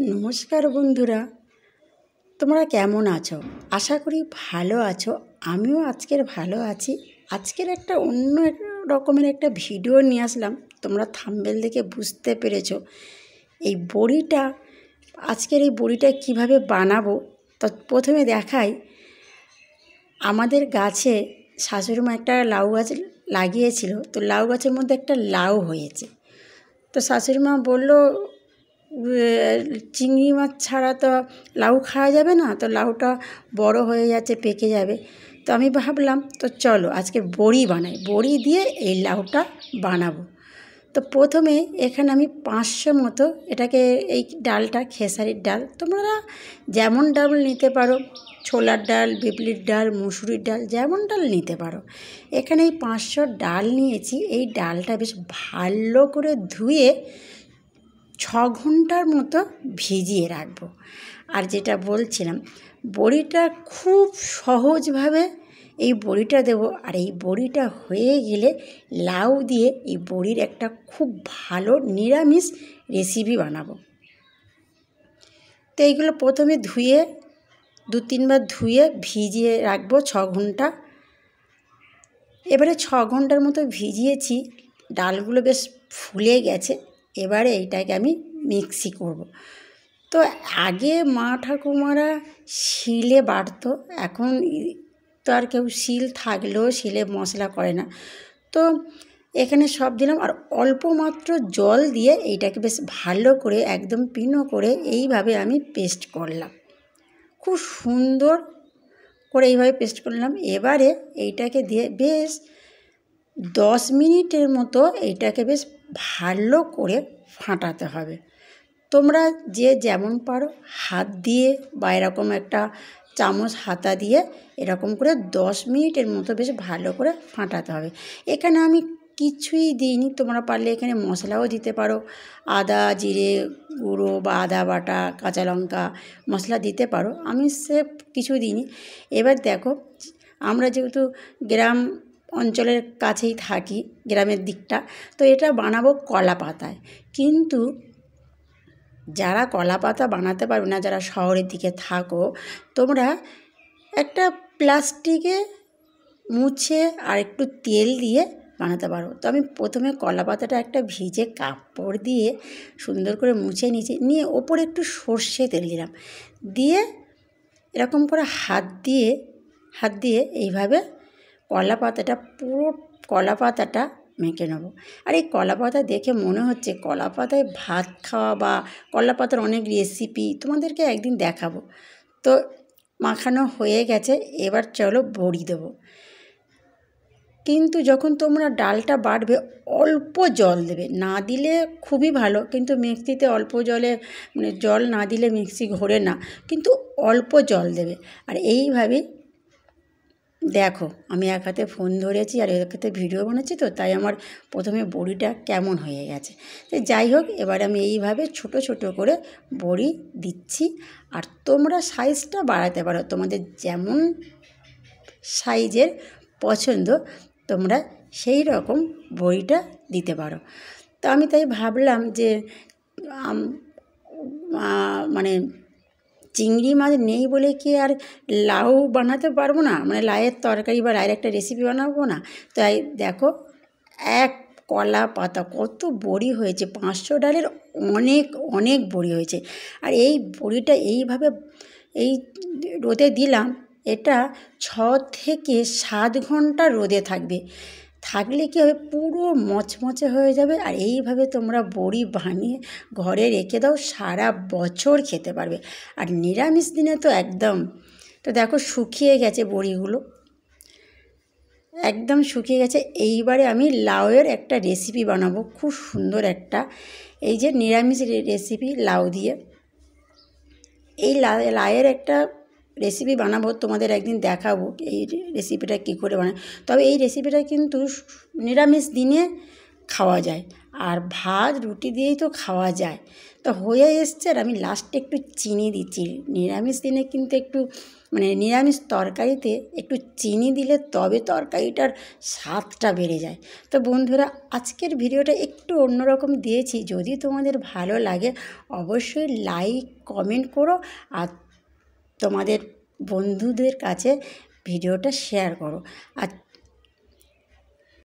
নমস্কার বন্ধুরা, তোমরা কেমন আছো? আশা করি ভালো আছো। আমিও আজকের ভালো আছি। আজকের একটা অন্য রকমের একটা ভিডিও নিয়ে আসলাম। তোমরা থাম্বনেল দেখে বুঝতে পেরেছো এই বড়িটা, আজকের এই বড়িটা কিভাবে বানাবো। তো প্রথমে দেখাই, আমাদের গাছে শাশুড়িমা একটা লাউ গাছ লাগিয়েছিল। তো লাউ গাছের মধ্যে একটা লাউ হয়েছে। তো শাশুড়িমা বলল, চিংড়ি মাছ ছাড়া তো লাউ খাওয়া যাবে না, তো লাউটা বড় হয়ে যাচ্ছে, পেকে যাবে। তো আমি ভাবলাম, তো চলো আজকে বড়ি বানাই, বড়ি দিয়ে এই লাউটা বানাবো। তো প্রথমে এখানে আমি 500 মতো এটাকে, এই ডালটা খেসারির ডাল, তোমরা যেমন ডাল নিতে পারো, ছোলার ডাল, বিউলির ডাল, মুসুরির ডাল, যেমন ডাল নিতে পারো। এখানে এই 500 ডাল নিয়েছি। এই ডালটা বেশ ভালো করে ধুয়ে 6 ঘন্টার মতো ভিজিয়ে রাখবো। আর যেটা বলছিলাম, বড়িটা খুব সহজভাবে এই বড়িটা দেবো। আর এই বড়িটা হয়ে গেলে লাউ দিয়ে এই বড়ির একটা খুব ভালো নিরামিষ রেসিপি বানাবো। তো এইগুলো প্রথমে ধুয়ে 2-3 বার ধুয়ে ভিজিয়ে রাখবো 6 ঘন্টা। এবারে 6 ঘন্টার মতো ভিজিয়েছি, ডালগুলো বেশ ফুলে গেছে। এবারে এইটাকে আমি মিক্সি করব। তো আগে মা ঠাকুমারা শিলে বাটতো, এখন তো আর কেউ শিল থাকলেও শিলে মশলা করে না। তো এখানে সব দিলাম, আর অল্প মাত্র জল দিয়ে এইটাকে বেশ ভালো করে একদম পিনো করে এইভাবে আমি পেস্ট করলাম। খুব সুন্দর করে এইভাবে পেস্ট করলাম। এবারে এইটাকে দিয়ে বেশ 10 মিনিটের মতো এইটাকে বেশ ভালো করে ফাটাতে হবে। তোমরা যে যেমন পারো হাত দিয়ে বা এরকম একটা চামচ হাতা দিয়ে এরকম করে 10 মিনিটের মতো বেশ ভালো করে ফাটাতে হবে। এখানে আমি কিছুই দিইনি, তোমরা পারলে এখানে মশলাও দিতে পারো, আদা জিরে গুঁড়ো বা আদা বাটা, কাঁচা লঙ্কা মশলা দিতে পারো। আমি সে কিছু দিইনি। এবার দেখো, আমরা যেহেতু গ্রাম অঞ্চলের কাছেই থাকি, গ্রামের দিকটা, তো এটা বানাবো কলা পাতায়। কিন্তু যারা কলা পাতা বানাতে পারবে না, যারা শহরের দিকে থাকো, তোমরা একটা প্লাস্টিকে মুছে আর একটু তেল দিয়ে বানাতে পারো। তো আমি প্রথমে কলা পাতাটা একটা ভিজে কাপড় দিয়ে সুন্দর করে মুছে নিয়ে ওপরে একটু সর্ষে তেল দিলাম, দিয়ে এরকম করে হাত দিয়ে এইভাবে কলা পাতাটা, পুরো কলা পাতাটা মেখে নেব। আর এই কলা পাতা দেখে মনে হচ্ছে কলা পাতায় ভাত খাওয়া বা কলা পাতার অনেক রেসিপি তোমাদেরকে একদিন দেখাবো। তো মাখানো হয়ে গেছে, এবার চলো বড়ি দেবো। কিন্তু যখন তোমরা ডালটা বাটবে অল্প জল দেবে, না দিলে খুবই ভালো, কিন্তু মিক্সিতে অল্প জলে, মানে জল না দিলে মিক্সি ঘোরে না, কিন্তু অল্প জল দেবে। আর এইভাবে দেখো, আমি এক হাতে ফোন ধরেছি আর এক হাতে ভিডিও বানাচ্ছি, তো তাই আমার প্রথমে বড়িটা কেমন হয়ে গেছে। তো যাই হোক, এবার আমি এইভাবে ছোট ছোট করে বড়ি দিচ্ছি। আর তোমরা সাইজটা বাড়াতে পারো, তোমাদের যেমন সাইজের পছন্দ তোমরা সেই রকম বড়িটা দিতে পারো। তো আমি তাই ভাবলাম যে মানে চিংড়ি মাছ নেই বলে কি আর লাউ বানাতে পারবো না, মানে লাউয়ের তরকারি বা লাউয়ের একটা রেসিপি বানাবো না। তাই দেখো, এক কলা পাতা কত বড়ি হয়েছে, 500 ডালের অনেক অনেক বড়ি হয়েছে। আর এই বড়িটা এইভাবে এই রোদে দিলাম, এটা 6 থেকে 7 ঘন্টা রোদে থাকলে কি হবে, পুরো মচমচে হয়ে যাবে। আর এইভাবে তোমরা বড়ি বানিয়ে ঘরে রেখে দাও, সারা বছর খেতে পারবে। আর নিরামিষ দিনে তো একদম। তো দেখো, শুকিয়ে গেছে বড়িগুলো, একদম শুকিয়ে গেছে। এইবারে আমি লাউয়ের একটা রেসিপি বানাবো, খুব সুন্দর একটা, এই যে নিরামিষ রেসিপি লাউ দিয়ে। এই লাউয়ের একটা রেসিপি বানাবো, তোমাদের একদিন দেখাবো এই রেসিপিটা কী করে বানায়। তবে এই রেসিপিটা কিন্তু নিরামিষ দিনে খাওয়া যায়, আর ভাত রুটি দিয়েই তো খাওয়া যায়। তো হয়ে এসছে, আর আমি লাস্টে একটু চিনি দিচ্ছি। নিরামিষ দিনে কিন্তু একটু নিরামিষ তরকারিতে একটু চিনি দিলে তবে তরকারিটার স্বাদটা বেড়ে যায়। তো বন্ধুরা, আজকের ভিডিওটা একটু অন্যরকম দিয়েছি। যদি তোমাদের ভালো লাগে অবশ্যই লাইক কমেন্ট করো, আর তোমাদের বন্ধুদের কাছে ভিডিওটা শেয়ার করো। আর